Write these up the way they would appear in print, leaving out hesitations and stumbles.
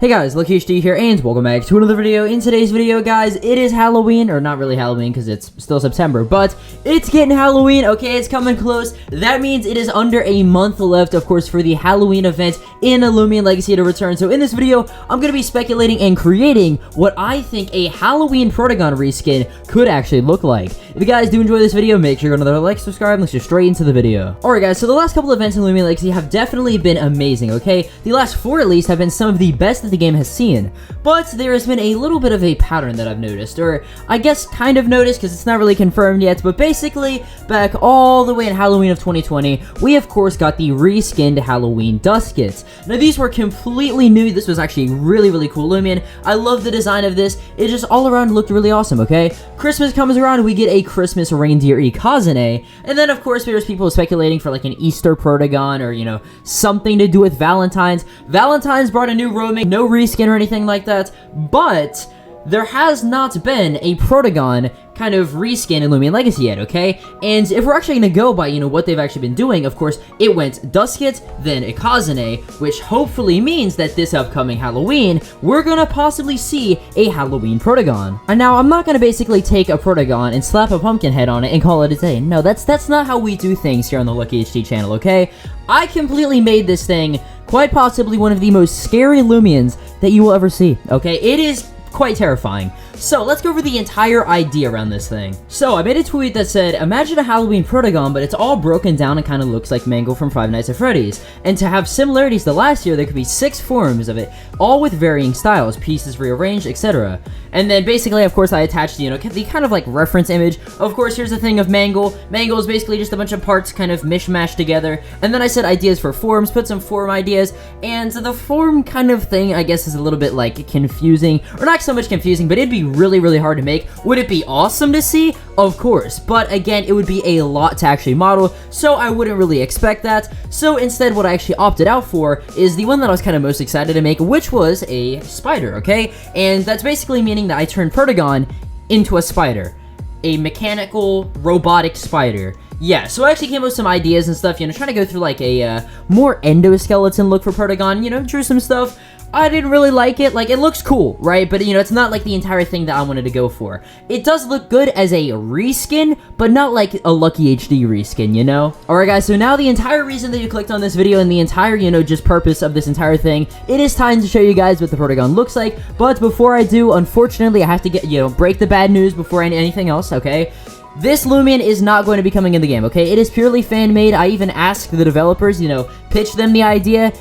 Hey guys, LuckyHD here, and welcome back to another video. In today's video, guys, it is Halloween, or not really Halloween because it's still September, but it's getting Halloween, okay? It's coming close. That means it is under a month left, of course, for the Halloween event in Loomian Legacy to return. So in this video, I'm going to be speculating and creating what I think a Halloween Protogon reskin could actually look like. If you guys do enjoy this video, make sure you go another like, subscribe, and let's get straight into the video. Alright guys, so the last couple events in Loomian Legacy have definitely been amazing, okay? The last 4 at least have been some of the best that the game has seen, but there has been a little bit of a pattern that I've noticed, or I guess kind of noticed because it's not really confirmed yet, but basically back all the way in Halloween of 2020, we of course got the reskinned Halloween Duskets. Now these were completely new. This was actually really cool Loomian. I love the design of this. It just all around looked really awesome, okay? Christmas comes around, we get a Christmas reindeer Ikazane, and then of course there's people speculating for like an Easter Protogon, or you know, something to do with Valentine's. Valentine's brought a new roaming, no reskin or anything like that, but there has not been a Protogon kind of reskin in Loomian Legacy yet, okay? And if we're actually gonna go by, you know, what they've actually been doing, of course, it went Dusket, then Ikazane, which hopefully means that this upcoming Halloween, we're gonna possibly see a Halloween Protogon. And now, I'm not gonna basically take a Protogon and slap a pumpkin head on it and call it a day. No, that's not how we do things here on the LuckyHD channel, okay? I completely made this thing quite possibly one of the most scary Loomians that you will ever see, okay? It is quite terrifying. So, let's go over the entire idea around this thing. So, I made a tweet that said, imagine a Halloween Protogon, but it's all broken down and kind of looks like Mangle from Five Nights at Freddy's. And to have similarities to last year, there could be 6 forms of it, all with varying styles, pieces rearranged, etc. And then basically, of course, I attached, you know, the kind of like reference image. Of course, here's the thing of Mangle. Mangle is basically just a bunch of parts kind of mishmashed together. And then I said ideas for forms, put some form ideas, and the form kind of thing, I guess, is a little bit like confusing, or not so much confusing, but it'd be really hard to make. Would it be awesome to see? Of course, but again, it would be a lot to actually model, so I wouldn't really expect that. So instead, what I actually opted out for is the one that I was kind of most excited to make, which was a spider, okay? And that's basically meaning that I turned Protogon into a spider. A mechanical, robotic spider. Yeah, so I actually came up with some ideas and stuff, you know, trying to go through like a more endoskeleton look for Protogon, you know, drew some stuff. I didn't really like it. Like, it looks cool, right? But, you know, it's not like the entire thing that I wanted to go for. It does look good as a reskin, but not like a LuckyHD reskin, you know? Alright, guys, so now the entire reason that you clicked on this video and the entire, you know, just purpose of this entire thing, it is time to show you guys what the Protogon looks like. But before I do, unfortunately, I have to get, you know, break the bad news before anything else, okay? This Loomian is not going to be coming in the game, okay? It is purely fan-made. I even asked the developers, you know, pitch them the idea.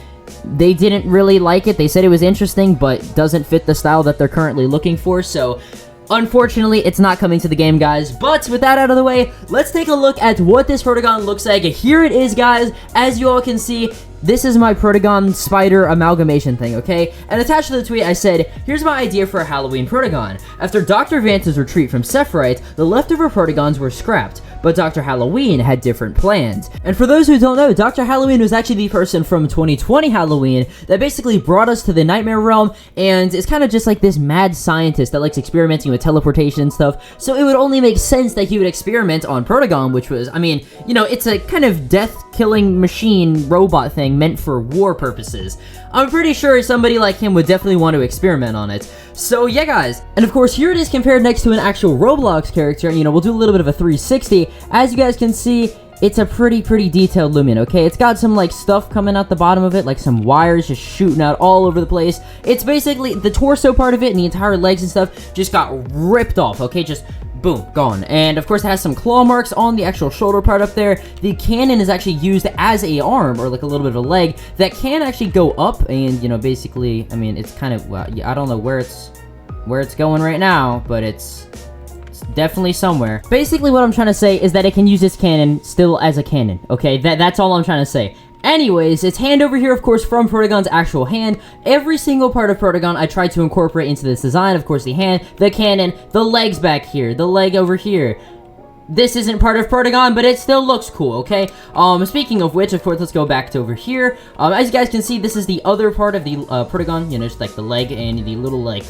They didn't really like it. They said it was interesting, but doesn't fit the style that they're currently looking for, so unfortunately, it's not coming to the game, guys. But with that out of the way, let's take a look at what this Protogon looks like. Here it is, guys. As you all can see, this is my Protogon spider amalgamation thing, okay? And attached to the tweet, I said, here's my idea for a Halloween Protogon. After Dr. Vance's retreat from Sephirite, the leftover Protogons were scrapped, but Dr. Halloween had different plans. And for those who don't know, Dr. Halloween was actually the person from 2020 Halloween that basically brought us to the Nightmare Realm, and is kind of just like this mad scientist that likes experimenting with teleportation and stuff, so it would only make sense that he would experiment on Protogon, which was, I mean, you know, it's a kind of death-killing machine robot thing meant for war purposes. I'm pretty sure somebody like him would definitely want to experiment on it. So yeah, guys, and of course here it is compared next to an actual Roblox character. You know, we'll do a little bit of a 360. As you guys can see, it's a pretty detailed Loomian, okay? It's got some, like, stuff coming out the bottom of it, like some wires just shooting out all over the place. It's basically, the torso part of it and the entire legs and stuff just got ripped off, okay? Just boom, gone. And of course it has some claw marks on the actual shoulder part up there. The cannon is actually used as a arm, or like a little bit of a leg, that can actually go up and, you know, basically, I mean, it's kind of, well, I don't know where it's going right now, but it's definitely somewhere. Basically, what I'm trying to say is that it can use this cannon still as a cannon, okay? That's all I'm trying to say. Anyways, its hand over here, of course, from Protogon's actual hand. Every single part of Protogon I tried to incorporate into this design. Of course, the hand, the cannon, the legs back here, the leg over here. this isn't part of Protogon, but it still looks cool, okay? Speaking of which, of course, let's go back to over here. As you guys can see, this is the other part of the Protogon, you know, just like the leg and the little, like,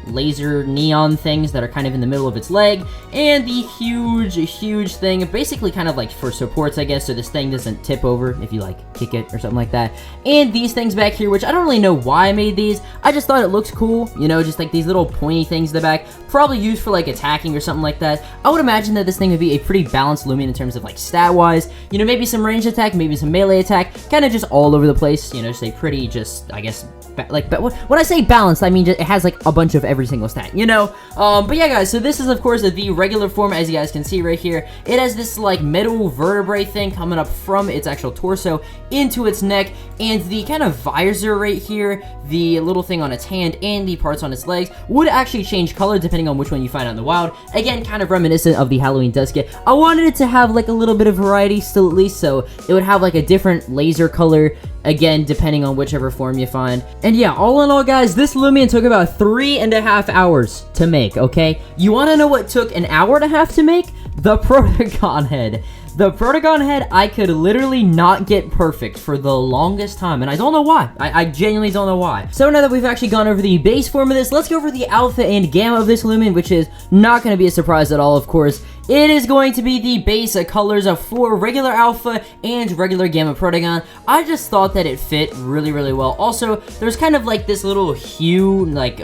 laser neon things that are kind of in the middle of its leg, and the huge thing, basically kind of like for supports, I guess, so this thing doesn't tip over if you, like, kick it or something like that. And these things back here, which I don't really know why I made these, I just thought it looks cool, you know, just like these little pointy things in the back, probably used for, like, attacking or something like that. I would imagine that this thing would be a pretty balanced Loomian in terms of, like, stat-wise, you know, maybe some ranged attack, maybe some melee attack, kind of just all over the place, you know, just a pretty, just, I guess, like, but when I say balanced, I mean it has, like, a bunch of every single stat, you know? But yeah, guys, so this is, of course, the regular form, as you guys can see right here. It has this, like, metal vertebrae thing coming up from its actual torso into its neck, and the kind of visor right here, the little thing on its hand, and the parts on its legs would actually change color depending on which one you find out in the wild. Again, kind of reminiscent of the Halloween dust kit. I wanted it to have, like, a little bit of variety still, at least, so it would have, like, a different laser color, again, depending on whichever form you find. And yeah, all in all, guys, this Loomian took about 3.5 hours to make, okay? You want to know what took an hour and a half to make? The Protogon head. The Protogon head, I could literally not get perfect for the longest time, and I don't know why. I genuinely don't know why. So now that we've actually gone over the base form of this, let's go over the alpha and gamma of this Loomian, which is not going to be a surprise at all, of course. It is going to be the base colors for regular alpha and regular gamma Protogon. I just thought that it fit really well. Also, there's kind of like this little hue, like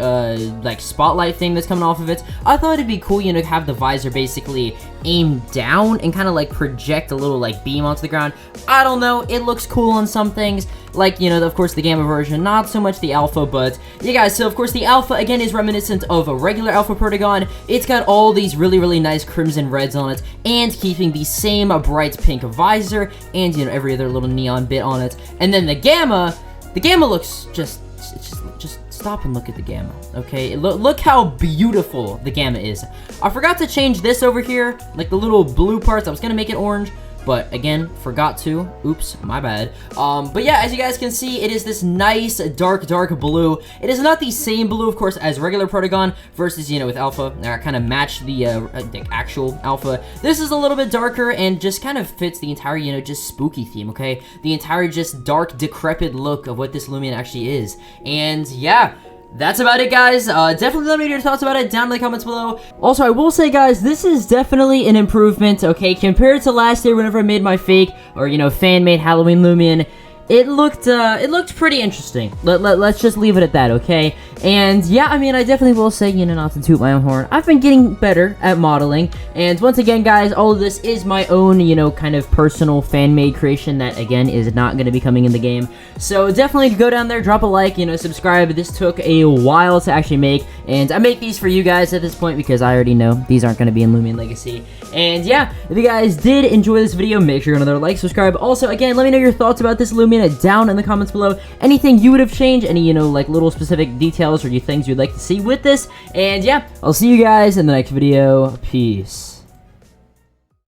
spotlight thing that's coming off of it. I thought it'd be cool, you know, to have the visor basically aim down and kind of like project a little like beam onto the ground. I don't know, it looks cool on some things. Like, you know, of course, the gamma version, not so much the alpha, but yeah, guys, so of course, the alpha, again, is reminiscent of a regular alpha Protogon. It's got all these really nice crimson reds on it, and keeping the same bright pink visor, and, you know, every other little neon bit on it. And then the gamma looks just stop and look at the gamma, okay? Look how beautiful the gamma is. I forgot to change this over here, like the little blue parts. I was gonna make it orange, but again, forgot to. Oops, my bad. But yeah, as you guys can see, it is this nice dark blue. It is not the same blue, of course, as regular Protogon versus, you know, with alpha. Kind of match the actual alpha. This is a little bit darker and just kind of fits the entire, you know, just spooky theme, okay? The entire just dark, decrepit look of what this Loomian actually is. And yeah, that's about it, guys. Definitely let me know your thoughts about it down in the comments below. Also, I will say, guys, this is definitely an improvement, okay? Compared to last year whenever I made my fake, or, you know, fan-made Halloween Loomian, it looked pretty interesting. Let's just leave it at that, okay? And yeah, I mean, I definitely will say, you know, not to toot my own horn, I've been getting better at modeling. And once again, guys, all of this is my own, you know, kind of personal fan-made creation that, again, is not going to be coming in the game. So definitely go down there, drop a like, you know, subscribe. This took a while to actually make, and I make these for you guys at this point because I already know these aren't going to be in Loomian Legacy. And yeah, if you guys did enjoy this video, make sure another like, subscribe. Also, again, let me know your thoughts about this Loomian down in the comments below. Anything you would have changed, any, you know, like little specific details or things you'd like to see with this. And yeah, I'll see you guys in the next video. Peace.